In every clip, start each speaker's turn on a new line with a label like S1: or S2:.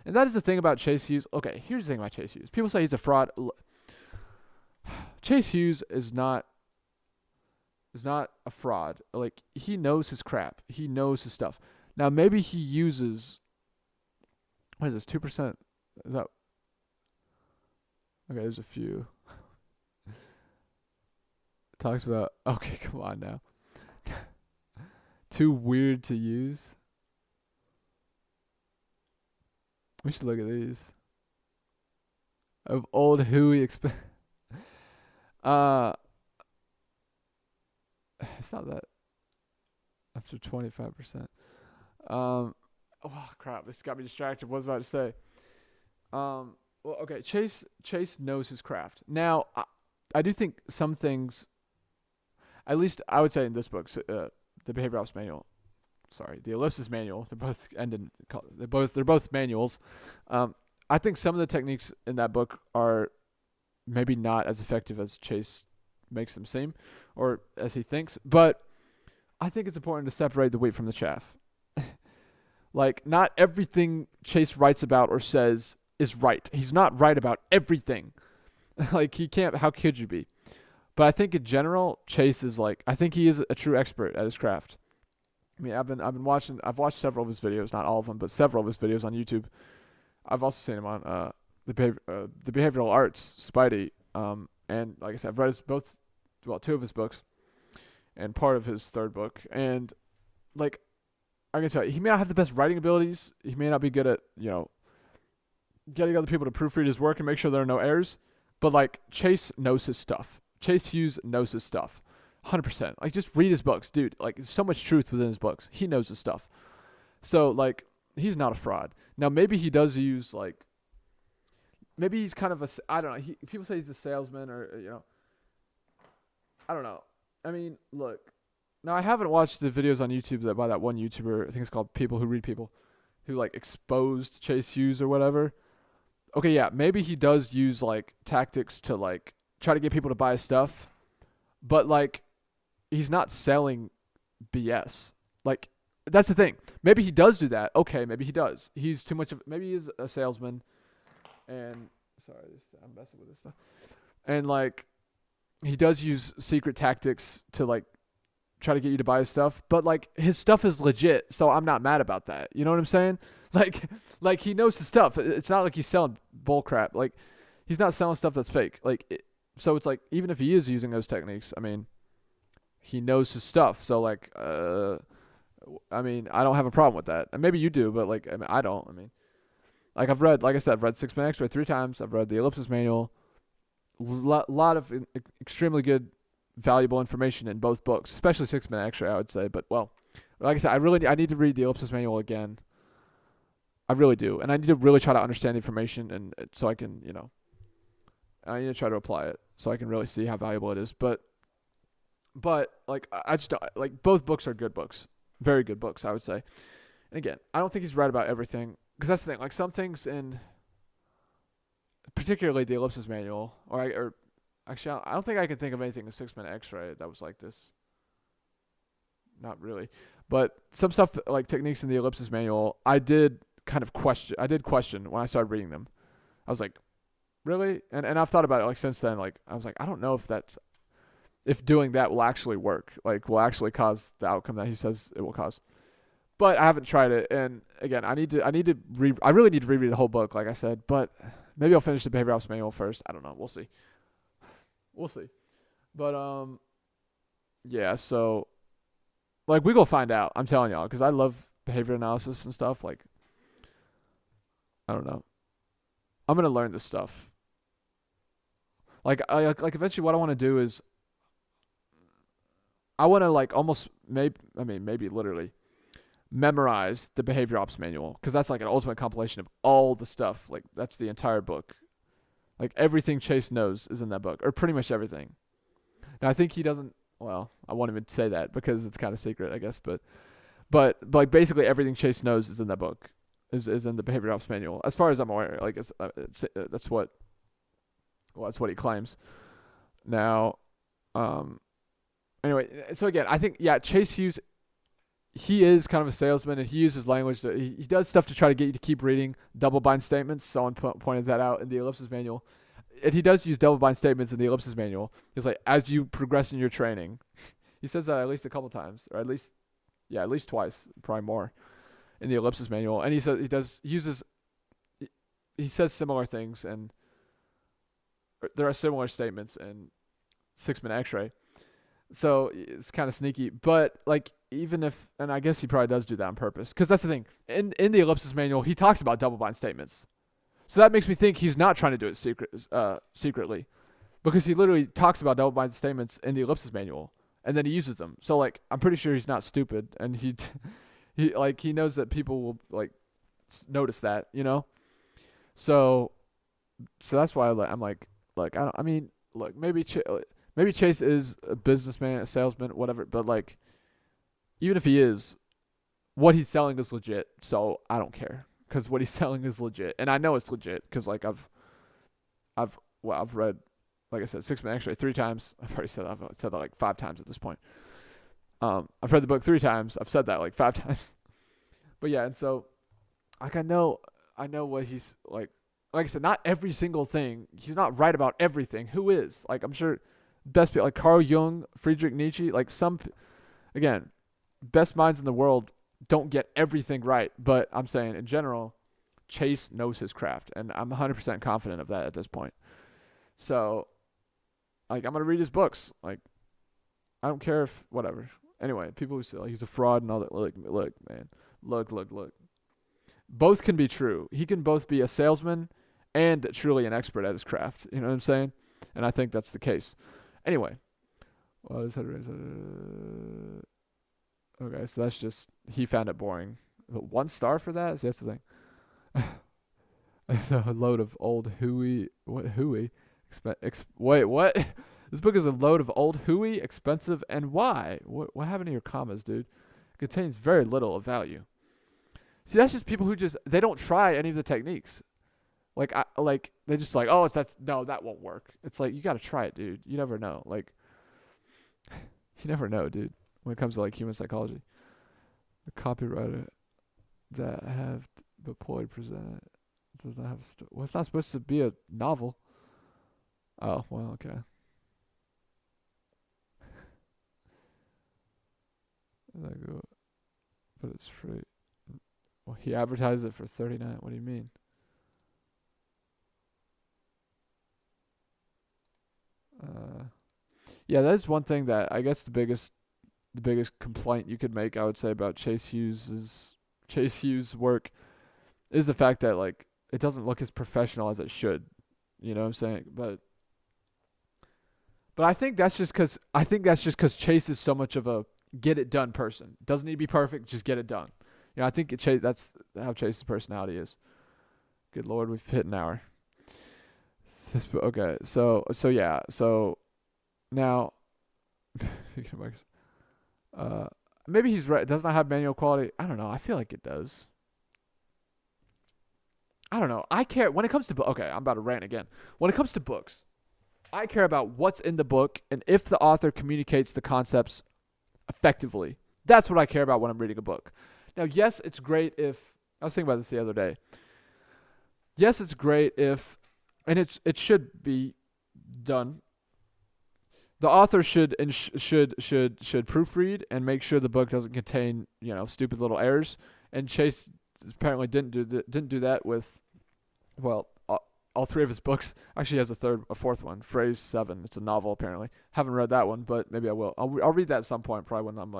S1: And that is the thing about Chase Hughes. Okay, here's the thing about Chase Hughes. People say he's a fraud. Chase Hughes is not a fraud. Like, he knows his crap. He knows his stuff. Now maybe he uses, what is this, 2%? Is that okay? There's a few. Talks about, okay, come on now. Too weird to use. We should look at these. Of old Huey it's not that. After 25%. Oh crap! This got me distracted. What was I about to say? Well, okay. Chase knows his craft. Now, I do think some things, at least I would say in this book, the Behavior Ops Manual. Sorry, the Ellipsis Manual. They're both ended. They're both manuals. I think some of the techniques in that book are maybe not as effective as Chase makes them seem, or as he thinks. But I think it's important to separate the wheat from the chaff. Like, not everything Chase writes about or says is right. He's not right about everything. Like, he can't. How could you be? But I think in general, Chase is like. I think he is a true expert at his craft. I mean, I've watched several of his videos, not all of them, but several of his videos on YouTube. I've also seen him on the Behavioral Arts Spidey. And like I said, I've read two of his books, and part of his third book. And like, I can tell you, he may not have the best writing abilities. He may not be good at getting other people to proofread his work and make sure there are no errors. But like, Chase knows his stuff. Chase Hughes knows his stuff. 100%. Like, just read his books, dude. Like, there's so much truth within his books. He knows his stuff. So like, he's not a fraud. Now maybe he does use maybe he's kind of I don't know. People say he's a salesman, or I don't know. I mean, look. Now I haven't watched the videos on YouTube by that one YouTuber. I think it's called People Who Read People, who like exposed Chase Hughes or whatever. Okay, yeah, maybe he does use like tactics to like try to get people to buy his stuff, but like, he's not selling BS. Like, that's the thing. Maybe he does do that. Okay, maybe he does. He's too much of. Maybe he's a salesman. And sorry, I'm messing with this stuff. And like, he does use secret tactics to like try to get you to buy his stuff. But like, his stuff is legit, so I'm not mad about that. You know what I'm saying? Like he knows his stuff. It's not like he's selling bull crap. Like, he's not selling stuff that's fake. So it's like, even if he is using those techniques, I mean, he knows his stuff. So like, I mean, I don't have a problem with that. And maybe you do, but like, I mean, I don't. I mean, like, I've read 6 Man X-Ray 3 times. I've read the Ellipsis Manual. Lot of extremely good, valuable information in both books, especially 6 Man X-Ray, I would say. But well, like I said, I need to read the Ellipsis Manual again. I really do, and I need to really try to understand the information, and so I can, I need to try to apply it so I can really see how valuable it is. But like, I just don't, like, both books are good books, very good books, I would say. And again, I don't think he's right about everything, because that's the thing. Like, some things in, particularly the Ellipsis Manual, or actually, I don't think I can think of anything in 6 Man X-Ray that was like this. Not really, but some stuff like techniques in the Ellipsis Manual, I did question when I started reading them. I was like, really? And I've thought about it like since then. Like, I was like, I don't know if doing that will actually work. Like, will actually cause the outcome that he says it will cause. But I haven't tried it. And again, I really need to reread the whole book, like I said. But maybe I'll finish the Behavior Ops Manual first. I don't know. We'll see. But yeah. So like, we go find out. I'm telling y'all, because I love behavior analysis and stuff. Like, I don't know. I'm gonna learn this stuff. Like eventually, what I want to do is, I want to like almost maybe literally memorize the Behavior Ops Manual, because that's like an ultimate compilation of all the stuff. Like, that's the entire book. Like, everything Chase knows is in that book, or pretty much everything. Now, I think he doesn't. Well, I won't even say that because it's kind of secret, I guess. But like, basically everything Chase knows is in that book. Is in the Behavior Ops Manual, as far as I'm aware. Like, that's what he claims. Now, anyway, so again, I think, yeah, Chase Hughes, he is kind of a salesman, and he uses language he does stuff to try to get you to keep reading double bind statements. Someone pointed that out in the ellipsis manual. And he does use double bind statements in the ellipsis manual. He's like, as you progress in your training, he says that at least a couple times, or at least twice, probably more, in the ellipsis manual. And he says similar things, and there are similar statements in 6-minute X-ray. So it's kind of sneaky, but like and I guess he probably does do that on purpose, because that's the thing. In the ellipsis manual, he talks about double bind statements. So that makes me think he's not trying to do it secretly, because he literally talks about double bind statements in the ellipsis manual, and then he uses them. So like, I'm pretty sure he's not stupid, and he knows that people will like notice that, you know. So that's why I'm like look, maybe Chase is a businessman, a salesman, whatever, but like, even if he is, what he's selling is legit. So I don't care, because what he's selling is legit, and I know it's legit because like I've read, like I said, 6-minute X-ray 3 times. I've said that like 5 times at this point. I've read the book 3 times. I've said that like 5 times. But yeah, and so like I know what he's like. Like I said, not every single thing. He's not right about everything. Who is? Like, I'm sure best people like Carl Jung, Friedrich Nietzsche, like again, best minds in the world don't get everything right. But I'm saying in general, Chase knows his craft, and I'm 100% confident of that at this point. So, like, I'm gonna read his books. Like, I don't care if whatever. Anyway, people who say like, he's a fraud and all that. Look, man. Look. Both can be true. He can both be a salesman and truly an expert at his craft. You know what I'm saying? And I think that's the case. Anyway. Okay, so that's just, he found it boring. But 1 star for that? See, that's the thing. A load of old hooey. What hooey? Wait, what? This book is a load of old hooey, expensive, and why? What happened to your commas, dude? It contains very little of value. See, that's just people who they don't try any of the techniques. Like, they just like, oh, no, that won't work. It's like, you got to try it, dude. You never know. Like, you never know, dude, when it comes to like human psychology. The copywriter that have deployed presented does not have well, it's not supposed to be a novel. Oh, well, okay. But it's free. Well, he advertised it for $39. What do you mean? Yeah, that is one thing that I guess the biggest complaint you could make, I would say, about Chase Hughes' work is the fact that like it doesn't look as professional as it should. You know what I'm saying? But I think that's just because Chase is so much of a get it done person. Doesn't need to be perfect, just get it done. You know, I think that's how Chase's personality is. Good Lord, we've hit an hour. Okay, so yeah, so now, maybe he's right. It does not have manual quality. I don't know. I feel like it does. I don't know. I care when it comes to okay. I'm about to rant again. When it comes to books, I care about what's in the book and if the author communicates the concepts effectively. That's what I care about when I'm reading a book. Now, yes, it's great if I was thinking about this the other day. Yes, it's great if, and it should be done. The author should proofread and make sure the book doesn't contain, you know, stupid little errors. And Chase apparently didn't do that with, well, all 3 of his books. Actually, he has a 4th one, Phrase 7. It's a novel apparently. Haven't read that one, but maybe I will. I'll read that at some point, probably when I'm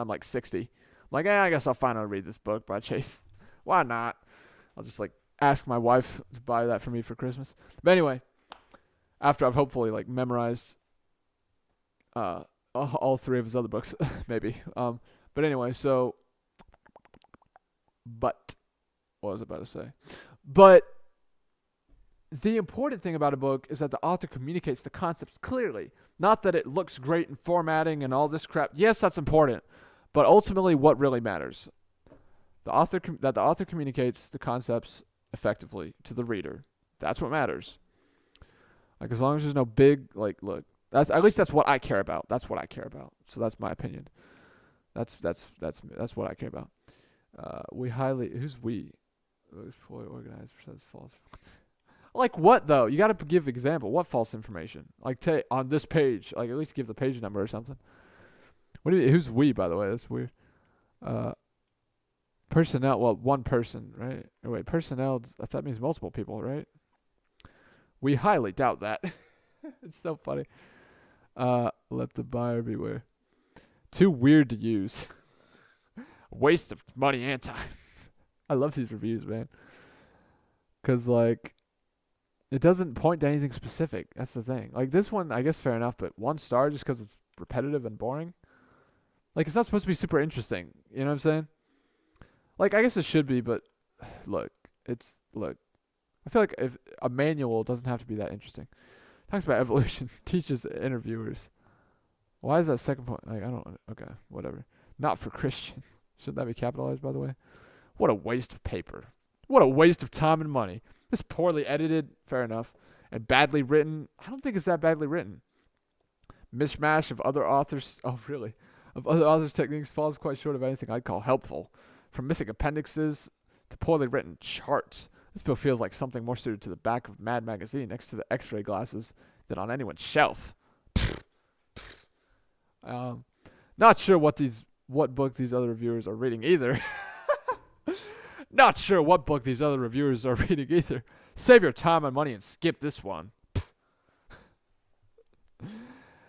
S1: like 60. I'm like, I guess I'll finally read this book by Chase. Why not? I'll just like ask my wife to buy that for me for Christmas. But anyway, after I've hopefully like memorized all 3 of his other books, maybe. But anyway, so, but what was I about to say? But the important thing about a book is that the author communicates the concepts clearly, not that it looks great in formatting and all this crap. Yes, that's important, but ultimately, what really matters, the author communicates the concepts effectively to the reader. That's what matters. Like, as long as there's no big, like, look, that's at least that's what I care about. That's what I care about. So that's my opinion. That's what I care about. We highly who's we? Those poorly organized says false. Like what though? You got to give example. What false information? Like on this page. Like at least give the page number or something. What do you? Who's we? By the way, that's weird. Personnel. Well, one person, right? Or wait, personnel. That means multiple people, right? We highly doubt that. It's so funny. Let the buyer beware. Too weird to use. Waste of money and time. I love these reviews, man. Because, like, it doesn't point to anything specific. That's the thing. Like, this one, I guess fair enough, but 1 star just because it's repetitive and boring. Like, it's not supposed to be super interesting. You know what I'm saying? Like, I guess it should be, but look. I feel like if a manual doesn't have to be that interesting. Talks about evolution. Teaches interviewers. Why is that second point? Like, I don't. Okay, whatever. Not for Christian. Shouldn't that be capitalized, by the way? What a waste of paper. What a waste of time and money. It's poorly edited. Fair enough. And badly written. I don't think it's that badly written. Mishmash of other authors. Oh, really? Of other authors' techniques falls quite short of anything I'd call helpful. From missing appendixes to poorly written charts. This bill feels like something more suited to the back of Mad Magazine next to the x-ray glasses than on anyone's shelf. Not sure what book these other reviewers are reading either. Not sure what book these other reviewers are reading either. Save your time and money and skip this one.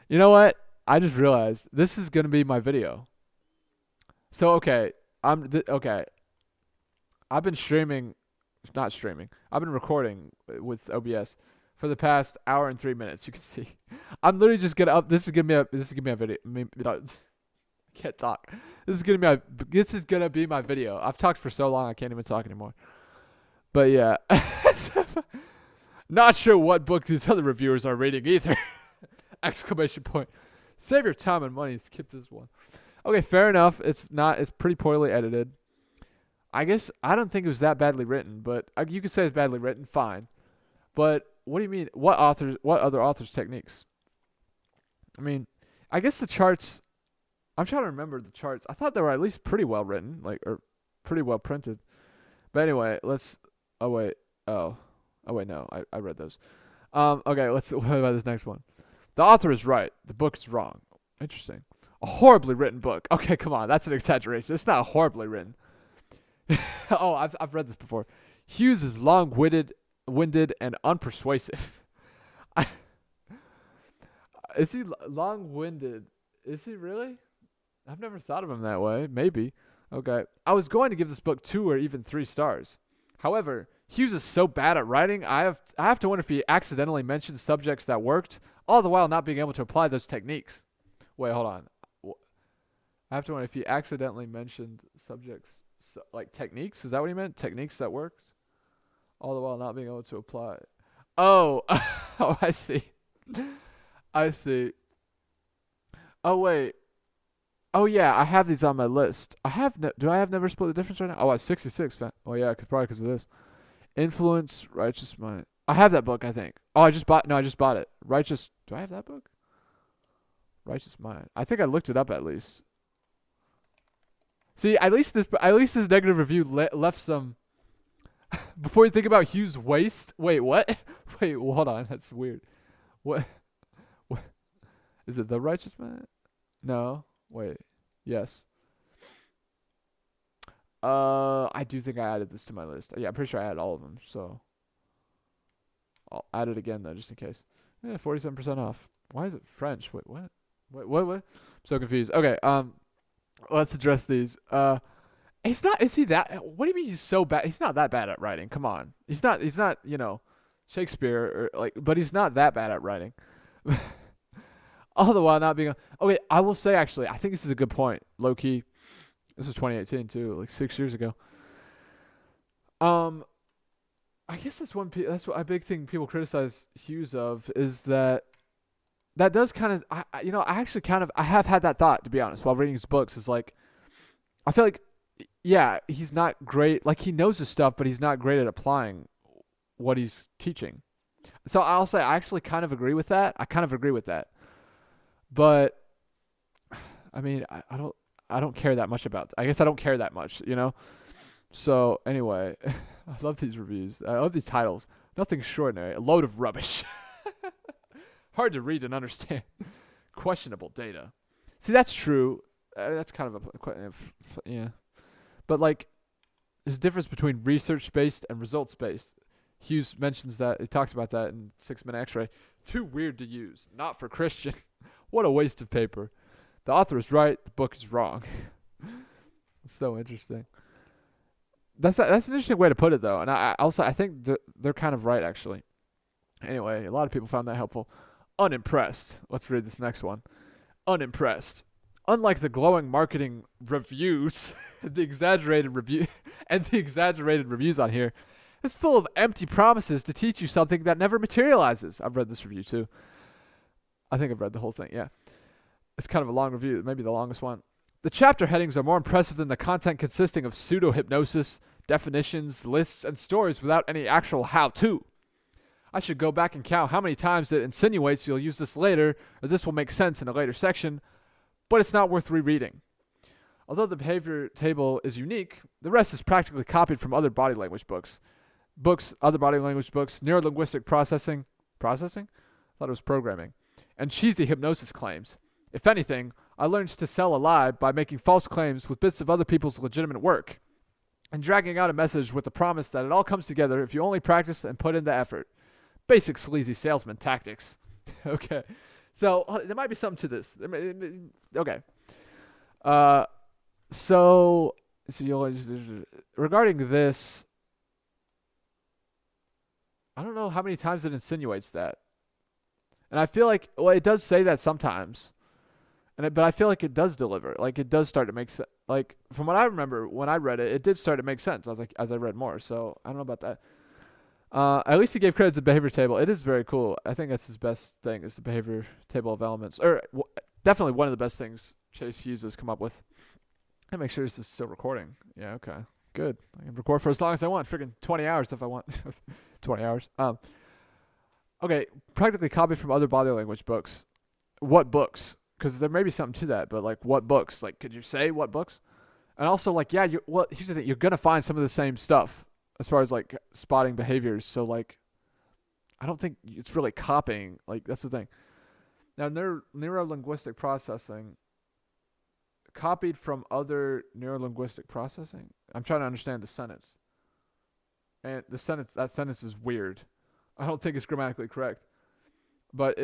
S1: You know what? I just realized this is going to be my video. So, okay. Okay. I've been I've been recording with OBS for the past hour and 3 minutes. You can see, I'm literally just gonna up. This is gonna be a video. I can't talk. This is gonna be my video. I've talked for so long I can't even talk anymore. But yeah, not sure what book these other reviewers are reading either. Exclamation point. Save your time and money. Skip this one. Okay, fair enough. It's pretty poorly edited. I guess I don't think it was that badly written, but you could say it's badly written, fine. But what do you mean? What other authors' techniques? I mean, I guess the charts. I'm trying to remember the charts. I thought they were at least pretty well written, or pretty well printed. But anyway, let's. Oh wait. No, I read those. Okay, what about this next one? The author is right. The book is wrong. Interesting. A horribly written book. Okay, come on, that's an exaggeration. It's not horribly written. Oh, I've read this before. Hughes is long-winded and unpersuasive. Is he long-winded? Is he really? I've never thought of him that way. Maybe. Okay. I was going to give this book 2 or even 3 stars. However, Hughes is so bad at writing, I have to wonder if he accidentally mentioned subjects that worked, all the while not being able to apply those techniques. Wait, hold on. I have to wonder if he accidentally mentioned subjects, like techniques. Is that what he meant? Techniques that worked? All the while not being able to apply. Oh, oh, I see. I see. Oh, wait. Oh, yeah, I have these on my list. Do I have Never Split the Difference right now? Oh, I 66. Oh, yeah, probably because of this. Influence, Righteous Mind. I have that book, I think. Oh, I just bought it. Do I have that book? Righteous Mind. I think I looked it up at least. See, at least this negative review left some. Before you think about Hughes' waste. Wait, what? Wait, well, hold on. That's weird. What? Is it The Righteous Man? No. Wait. Yes. I do think I added this to my list. Yeah, I'm pretty sure I added all of them. So I'll add it again though, just in case. Yeah, 47% off. Why is it French? Wait, what? What? I'm so confused. Okay. Let's address these. He's not. Is he that? What do you mean he's so bad? He's not that bad at writing. Come on. He's not. You know, Shakespeare or like. But he's not that bad at writing. All the while not being. Okay, I will say actually, I think this is a good point. Low key. This was 2018 too, like 6 years ago. I guess that's what a big thing people criticize Hughes of is that does kind of. I have had that thought, to be honest, while reading his books. Is like, I feel like, yeah, he's not great. Like, he knows his stuff, but he's not great at applying what he's teaching. So I'll say I actually kind of agree with that. But I mean, I don't. I don't care that much about. I guess I don't care that much, you know. So anyway, I love these reviews. I love these titles. Nothing extraordinary. A load of rubbish. Hard to read and understand. Questionable data. See, that's true. That's kind of yeah. But like, there's a difference between research-based and results-based. Hughes mentions that. He talks about that in 6-Minute X-Ray. Too weird to use. Not for Christian. What a waste of paper. The author is right. The book is wrong. It's so interesting. That's an interesting way to put it, though. And I think they're kind of right, actually. Anyway, a lot of people found that helpful. Unimpressed. Let's read this next one. Unimpressed. Unlike the glowing marketing reviews, the exaggerated reviews on here, it's full of empty promises to teach you something that never materializes. I've read this review too. I think I've read the whole thing. Yeah, it's kind of a long review, maybe the longest one. The chapter headings are more impressive than the content consisting of pseudo-hypnosis, definitions, lists, and stories without any actual how-to. I should go back and count how many times it insinuates you'll use this later, or this will make sense in a later section, but it's not worth rereading. Although the behavior table is unique, the rest is practically copied from other body language books. Other body language books, neurolinguistic processing? Processing? I thought it was programming. And cheesy hypnosis claims. If anything, I learned to sell a lie by making false claims with bits of other people's legitimate work, and dragging out a message with the promise that it all comes together if you only practice and put in the effort. Basic sleazy salesman tactics. Okay. So, there might be something to this. Okay. So regarding this, I don't know how many times it insinuates that. And I feel like, well, it does say that sometimes. But I feel like it does deliver. Like, it does start to make sense. Like, from what I remember, when I read it, it did start to make sense. I was like, as I read more. So, I don't know about that. At least he gave credit to the behavior table. It is very cool. I think that's his best thing, is the behavior table of elements. Or, definitely one of the best things Chase Hughes has come up with. And make sure this is still recording. Yeah, okay. Good. I can record for as long as I want. Freaking 20 hours if I want. 20 hours. Okay, practically copied from other body language books. What books? Because there may be something to that, but like, what books? Like, could you say what books? And also, like, yeah, here's the thing. You're going to find some of the same stuff as far as, like, spotting behaviors. So, like, I don't think it's really copying. Like, that's the thing. Now, neuro-linguistic processing, copied from other neuro-linguistic processing? I'm trying to understand the sentence. And that sentence is weird. I don't think it's grammatically correct. But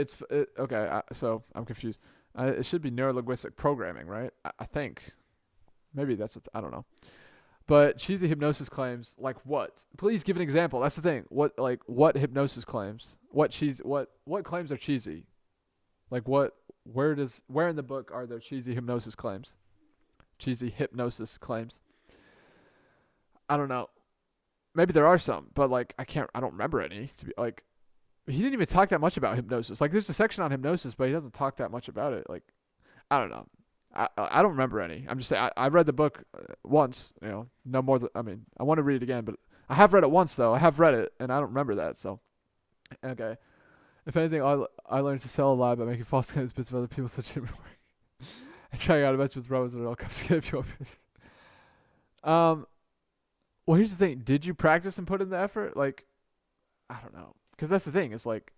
S1: okay, so I'm confused. It should be neuro-linguistic programming, right? I think. Maybe that's I don't know. But cheesy hypnosis claims, like what? Please give an example. That's the thing. What hypnosis claims? What claims are cheesy? Like where in the book are there cheesy hypnosis claims? Cheesy hypnosis claims. I don't know. Maybe there are some, but like I don't remember any. To be like, he didn't even talk that much about hypnosis. Like, there's a section on hypnosis, but he doesn't talk that much about it. Like, I don't know. I don't remember any. I'm just saying, I read the book once, no more than, I want to read it again, but I have read it once, though. I have read it, and I don't remember that, so. Okay. If anything, I learned to sell a lie by making false claims bits of other people's legitimate work. And trying out a bunch with rows, and it all comes together if you want. Well, here's the thing. Did you practice and put in the effort? Like, I don't know. Because that's the thing. It's like,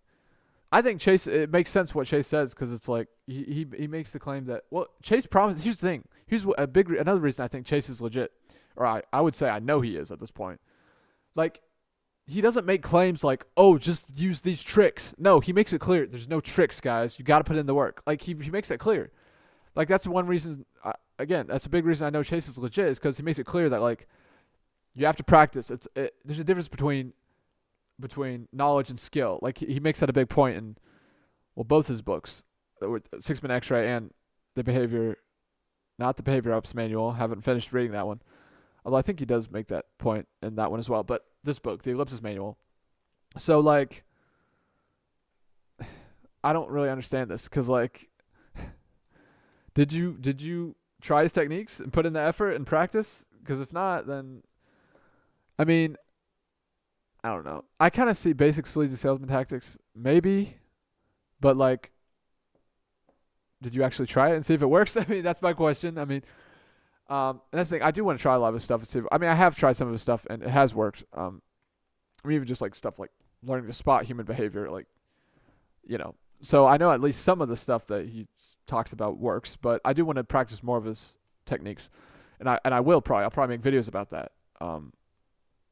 S1: I think Chase, it makes sense what Chase says, because it's like, he makes the claim that, well, Chase promised, here's the thing. Here's another reason I think Chase is legit. Or I would say I know he is at this point. Like, he doesn't make claims like, oh, just use these tricks. No, he makes it clear. There's no tricks, guys. You got to put in the work. Like, he makes that clear. Like, that's one reason, again, that's a big reason I know Chase is legit, is because he makes it clear that, like, you have to practice. There's a difference between knowledge and skill. Like, he makes that a big point in, well, both his books, 6-Minute X-Ray and not the Behavior Ops Manual. Haven't finished reading that one. Although I think he does make that point in that one as well. But this book, the Ellipsis Manual. So, like, I don't really understand this, because, like, did you try his techniques and put in the effort and practice? Because if not, then, I don't know. I kind of see basic sleazy salesman tactics, maybe, but, like, did you actually try it and see if it works? That's my question. And that's the thing. I do want to try a lot of his stuff and see. I mean, I have tried some of his stuff and it has worked. I mean, even just like stuff like learning to spot human behavior, like, you know. So I know at least some of the stuff that he talks about works, but I do want to practice more of his techniques, and I will probably. I'll probably make videos about that.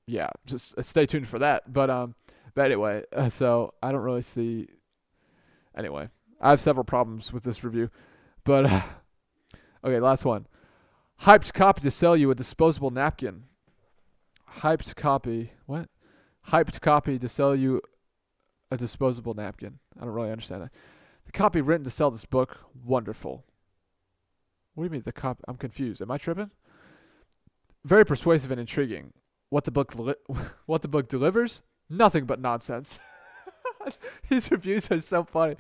S1: Yeah, just stay tuned for that. But anyway, so I don't really see. Anyway, I have several problems with this review, but okay, last one. Hyped copy to sell you a disposable napkin. Hyped copy. What? Hyped copy to sell you a disposable napkin. I don't really understand that. The copy written to sell this book. Wonderful. What do you mean the copy? I'm confused. Am I tripping? Very persuasive and intriguing. What the book delivers? Nothing but nonsense. These reviews are so funny.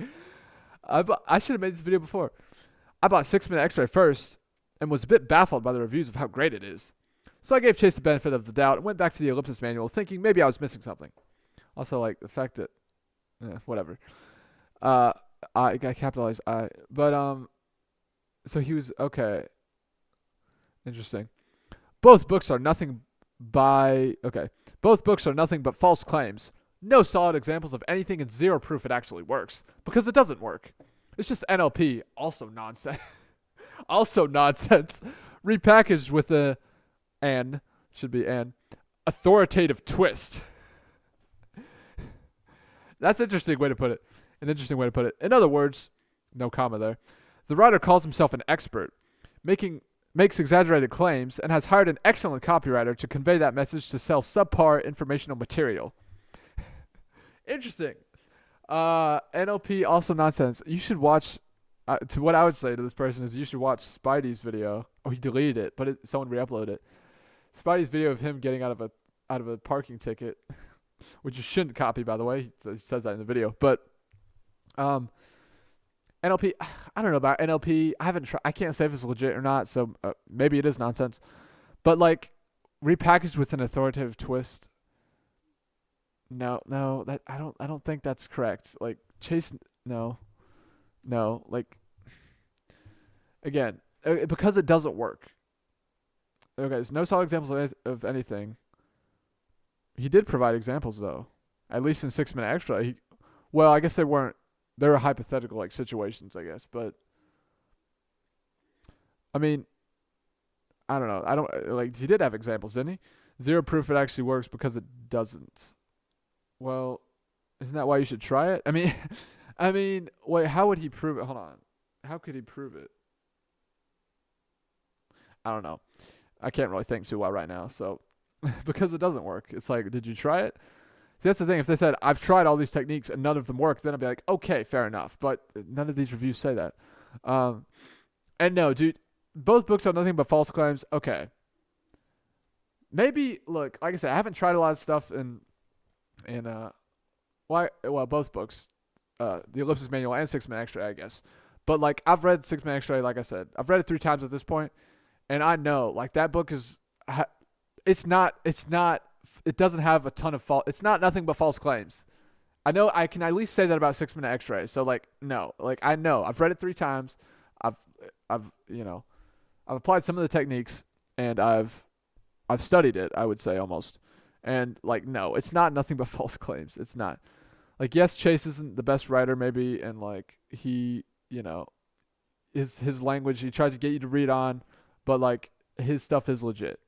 S1: I should have made this video before. I bought 6 Minute X-Ray first and was a bit baffled by the reviews of how great it is. So I gave Chase the benefit of the doubt and went back to the ellipsis manual thinking maybe I was missing something. Also, like, the fact that, whatever. I capitalized I. But, so he was, okay. Interesting. Both books are nothing but false claims. No solid examples of anything and zero proof it actually works. Because it doesn't work. It's just NLP, also nonsense. Also nonsense. Repackaged with an authoritative twist. That's an interesting way to put it. In other words, no comma there. The writer calls himself an expert, makes exaggerated claims, and has hired an excellent copywriter to convey that message to sell subpar informational material. Interesting. NLP, also nonsense. You should watch, to what I would say to this person is you should watch Spidey's video. Oh, he deleted it, but someone re-uploaded it. Spidey's video of him getting out of a parking ticket, which you shouldn't copy, by the way. He says that in the video. But NLP, I don't know about NLP. I haven't tried. I can't say if it's legit or not. So maybe it is nonsense. But like repackaged with an authoritative twist. No, that I don't think that's correct. Like Chase, no, like again, because it doesn't work. Okay, there's no solid examples of anything. He did provide examples though, at least in 6 Minute Extra. Well, I guess they weren't. They were hypothetical like situations, I guess. But I mean, I don't know. I don't like. He did have examples, didn't he? Zero proof it actually works because it doesn't. Well, isn't that why you should try it? I mean, wait, how would he prove it? Hold on. How could he prove it? I don't know. I can't really think too well right now. So, because it doesn't work. It's like, did you try it? See, that's the thing. If they said, I've tried all these techniques and none of them work, then I'd be like, okay, fair enough. But none of these reviews say that. And no, dude, both books are nothing but false claims. Okay. Maybe, look, like I said, I haven't tried a lot of stuff both books, the Ellipsis Manual and 6 Minute Extra, I guess. But like I've read 6 Minute Extra, like I said, I've read it 3 times at this point, and I know like that book is, it doesn't have a ton of it's not nothing but false claims. I know I can at least say that about 6 Minute Extra. So like no, like I know I've read it 3 times, I've applied some of the techniques, and I've studied it. I would say almost. And, like, no, it's not nothing but false claims. It's not. Like, yes, Chase isn't the best writer, maybe, and, like, he, his language, he tries to get you to read on, but, like, his stuff is legit.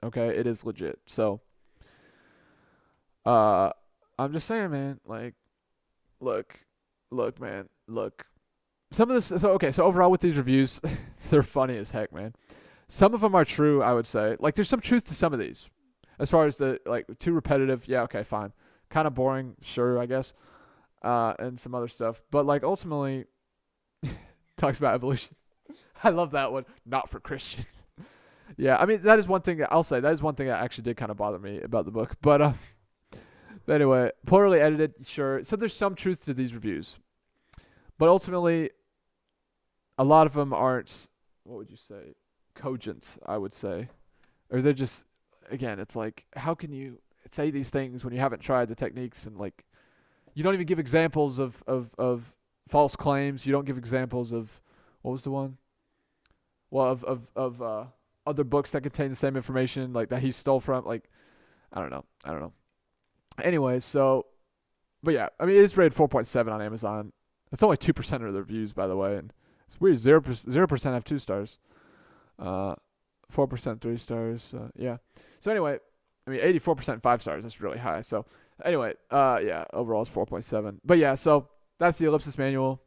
S1: Okay? It is legit. So, I'm just saying, man, like, look, man, look. Some of this, so overall with these reviews, they're funny as heck, man. Some of them are true, I would say. Like, there's some truth to some of these. As far as too repetitive, yeah, okay, fine. Kind of boring, sure, I guess. And some other stuff. But, like, ultimately, talks about evolution. I love that one. Not for Christian. Yeah, I mean, that is one thing that I'll say. That is one thing that actually did kind of bother me about the book. But anyway, poorly edited, sure. So there's some truth to these reviews. But ultimately, a lot of them aren't, what would you say, cogent, I would say. Or they're just... Again, it's like, how can you say these things when you haven't tried the techniques, and like, you don't even give examples of false claims. You don't give examples of, what was the one? Well, other books that contain the same information, like that he stole from. Like, I don't know. Anyway, so, but yeah, I mean, it is rated 4.7 on Amazon. It's only 2% of the reviews, by the way, and it's weird. 0% have 2 stars. 4% 3 stars. Yeah. So anyway, I mean, 84% 5 stars. That's really high. So anyway, yeah, overall it's 4.7. But yeah, so that's the Ellipsis Manual.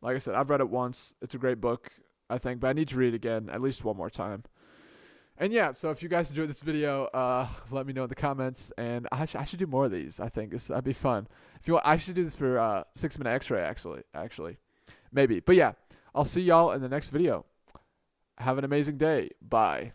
S1: Like I said, I've read it once. It's a great book, I think, but I need to read it again at least one more time. And yeah, so if you guys enjoyed this video, let me know in the comments. And I should do more of these. I think that'd be fun. If you want, I should do this for 6-minute X-ray. Actually, maybe. But yeah, I'll see y'all in the next video. Have an amazing day. Bye.